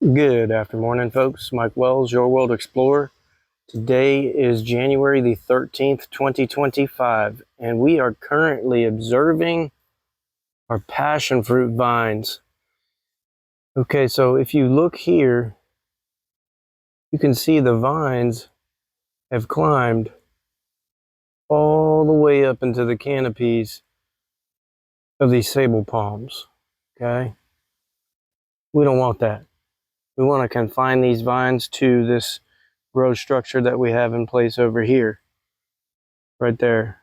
Good afternoon, folks. Mike Wells, your World Explorer. Today is January the 13th, 2025, and we are currently observing our passion fruit vines. Okay, so if you look here, you can see the vines have climbed all the way up into the canopies of these sable palms. Okay, we don't want that. We want to confine these vines to this growth structure that we have in place over here, right there.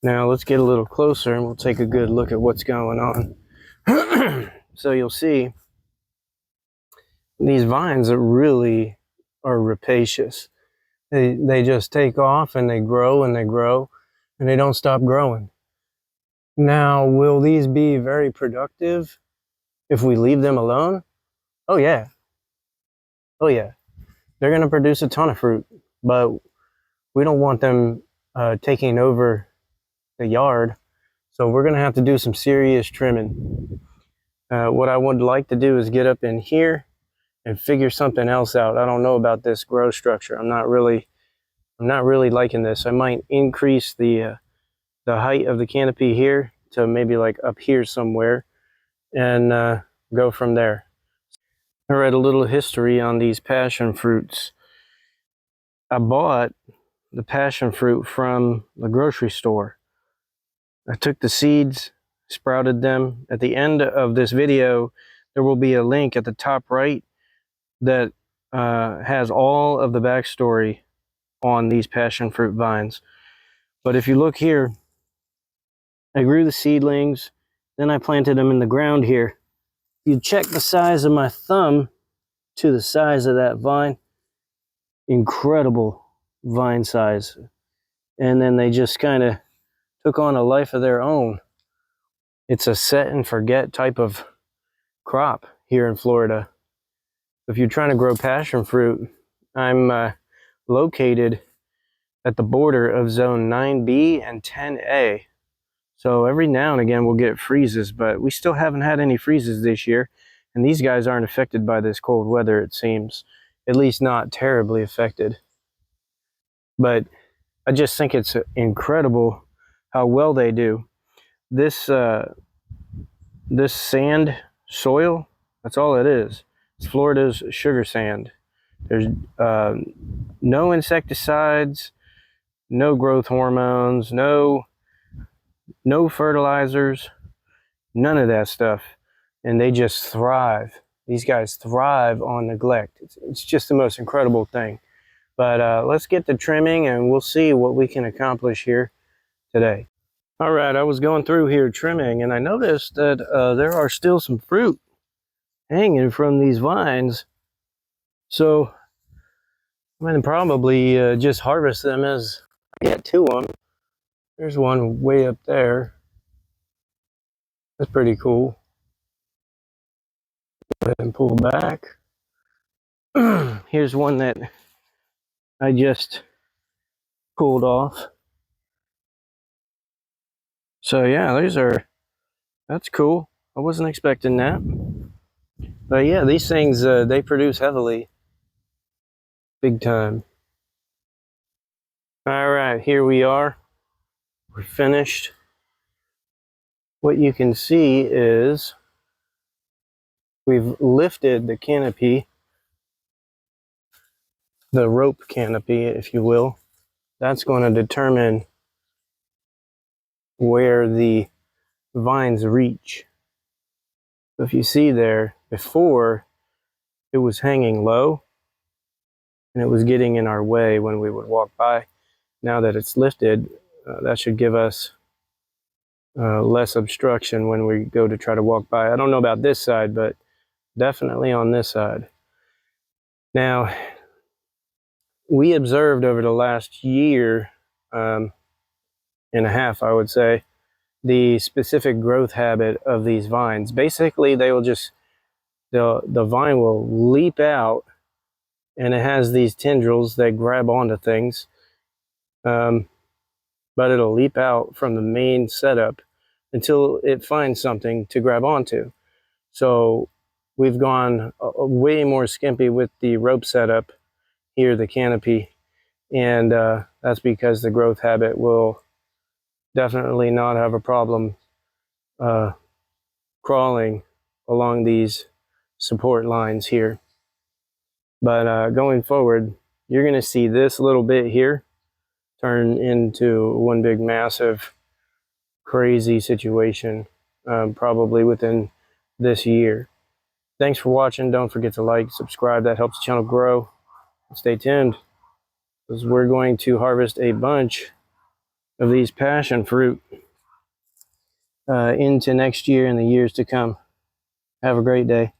Now let's get a little closer and we'll take a good look at what's going on. So you'll see these vines really are rapacious. They just take off and they grow and they grow and they don't stop growing. Now, will these be very productive if we leave them alone? Oh yeah. Oh yeah. They're going to produce a ton of fruit, but we don't want them taking over the yard. So we're going to have to do some serious trimming. What I would like to do is get up in here and figure something else out. I don't know about this growth structure. I'm not really liking this. I might increase the height of the canopy here to maybe like up here somewhere and go from there. I read a little history on these passion fruits. I bought the passion fruit from the grocery store. I took the seeds, sprouted them. At the end of this video, there will be a link at the top right that has all of the backstory on these passion fruit vines. But if you look here, I grew the seedlings, then I planted them in the ground here. You check the size of my thumb to the size of that vine, incredible vine size. And then they just kind of took on a life of their own. It's a set and forget type of crop here in Florida. If you're trying to grow passion fruit, I'm located at the border of zone 9B and 10A. So every now and again we'll get freezes, but we still haven't had any freezes this year. And these guys aren't affected by this cold weather, it seems. At least not terribly affected. But I just think it's incredible how well they do. This sand soil, that's all it is. It's Florida's sugar sand. There's no insecticides, no growth hormones, no fertilizers, none of that stuff. And they just thrive. These guys thrive on neglect. It's just the most incredible thing. But let's get to trimming and we'll see what we can accomplish here today. All right, I was going through here trimming and I noticed that there are still some fruit hanging from these vines. So I'm going to probably just harvest them as I get to them. There's one way up there. That's pretty cool. Go ahead and pull back. Here's one that I just pulled off. So yeah, that's cool. I wasn't expecting that. But yeah, these things, they produce heavily. Big time. All right, here we are. We're finished. What you can see is we've lifted the canopy, the rope canopy, if you will. That's going to determine where the vines reach. So if you see there, before it was hanging low and it was getting in our way when we would walk by. Now that it's lifted, that should give us less obstruction when we go to try to walk by. I don't know about this side, but definitely on this side. Now, we observed over the last year and a half, I would say, the specific growth habit of these vines. Basically, they will just, the vine will leap out and it has these tendrils that grab onto things. But it'll leap out from the main setup until it finds something to grab onto. So we've gone way more skimpy with the rope setup here, the canopy, and that's because the growth habit will definitely not have a problem crawling along these support lines here. But going forward, you're going to see this little bit here turn into one big massive crazy situation, probably within this year. Thanks for watching. Don't forget to like, subscribe. That helps the channel grow. Stay tuned, because we're going to harvest a bunch of these passion fruit into next year and the years to come. Have a great day.